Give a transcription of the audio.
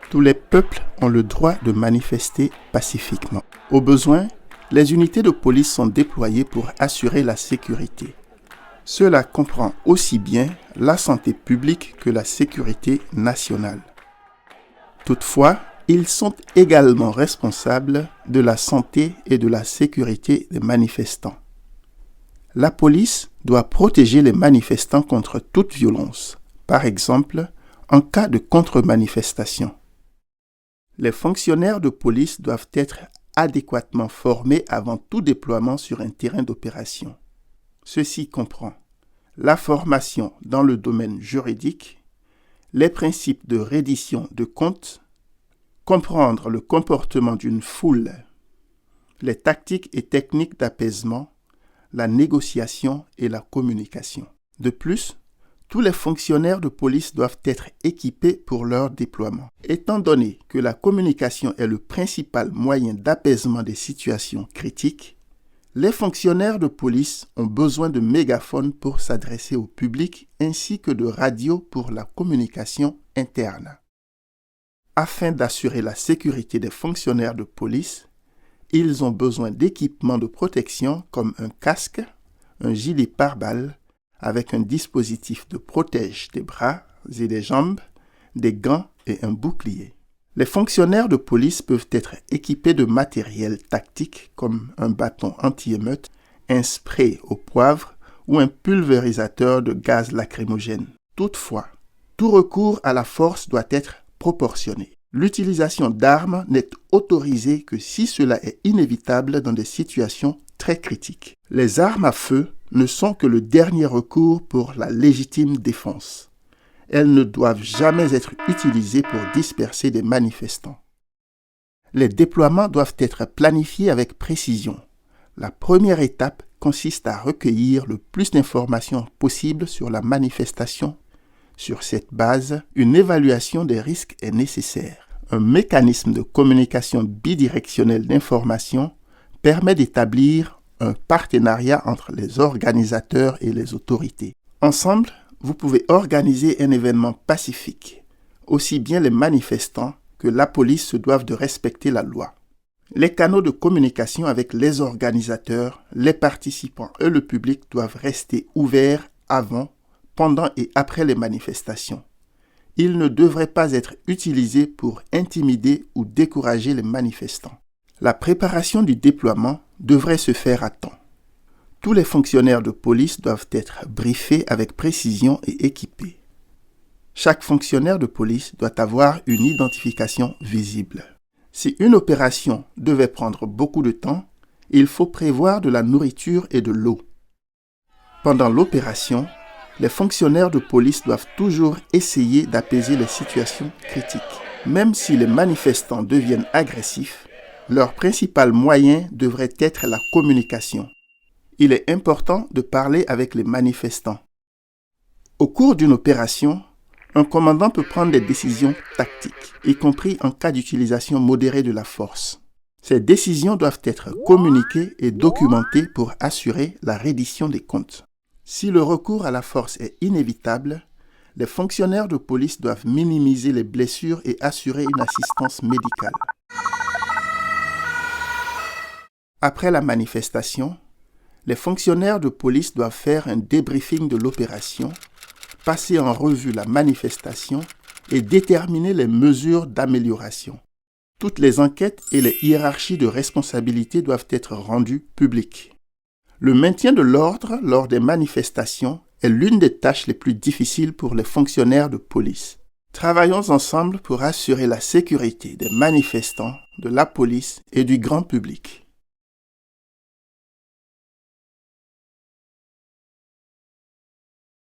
Tous les peuples ont le droit de manifester pacifiquement. Au besoin, les unités de police sont déployées pour assurer la sécurité. Cela comprend aussi bien la santé publique que la sécurité nationale. Toutefois, ils sont également responsables de la santé et de la sécurité des manifestants. La police doit protéger les manifestants contre toute violence, par exemple en cas de contre-manifestation. Les fonctionnaires de police doivent être adéquatement formés avant tout déploiement sur un terrain d'opération. Ceci comprend la formation dans le domaine juridique, les principes de reddition de comptes, comprendre le comportement d'une foule, les tactiques et techniques d'apaisement, la négociation et la communication. De plus, tous les fonctionnaires de police doivent être équipés pour leur déploiement. Étant donné que la communication est le principal moyen d'apaisement des situations critiques, les fonctionnaires de police ont besoin de mégaphones pour s'adresser au public ainsi que de radios pour la communication interne. Afin d'assurer la sécurité des fonctionnaires de police, ils ont besoin d'équipements de protection comme un casque, un gilet pare-balles, avec un dispositif de protège des bras et des jambes, des gants et un bouclier. Les fonctionnaires de police peuvent être équipés de matériel tactique comme un bâton anti-émeute, un spray au poivre ou un pulvérisateur de gaz lacrymogène. Toutefois, tout recours à la force doit être proportionné. L'utilisation d'armes n'est autorisée que si cela est inévitable dans des situations très critiques. Les armes à feu ne sont que le dernier recours pour la légitime défense. Elles ne doivent jamais être utilisées pour disperser des manifestants. Les déploiements doivent être planifiés avec précision. La première étape consiste à recueillir le plus d'informations possible sur la manifestation. Sur cette base, une évaluation des risques est nécessaire. Un mécanisme de communication bidirectionnelle d'informations permet d'établir un partenariat entre les organisateurs et les autorités. Ensemble, vous pouvez organiser un événement pacifique. Aussi bien les manifestants que la police se doivent de respecter la loi. Les canaux de communication avec les organisateurs, les participants et le public doivent rester ouverts avant, pendant et après les manifestations. Ils ne devraient pas être utilisés pour intimider ou décourager les manifestants. La préparation du déploiement devrait se faire à temps. Tous les fonctionnaires de police doivent être briefés avec précision et équipés. Chaque fonctionnaire de police doit avoir une identification visible. Si une opération devait prendre beaucoup de temps, il faut prévoir de la nourriture et de l'eau. Pendant l'opération, les fonctionnaires de police doivent toujours essayer d'apaiser les situations critiques. Même si les manifestants deviennent agressifs, leur principal moyen devrait être la communication. Il est important de parler avec les manifestants. Au cours d'une opération, un commandant peut prendre des décisions tactiques, y compris en cas d'utilisation modérée de la force. Ces décisions doivent être communiquées et documentées pour assurer la reddition des comptes. Si le recours à la force est inévitable, les fonctionnaires de police doivent minimiser les blessures et assurer une assistance médicale. Après la manifestation, les fonctionnaires de police doivent faire un débriefing de l'opération, passer en revue la manifestation et déterminer les mesures d'amélioration. Toutes les enquêtes et les hiérarchies de responsabilité doivent être rendues publiques. Le maintien de l'ordre lors des manifestations est l'une des tâches les plus difficiles pour les fonctionnaires de police. Travaillons ensemble pour assurer la sécurité des manifestants, de la police et du grand public.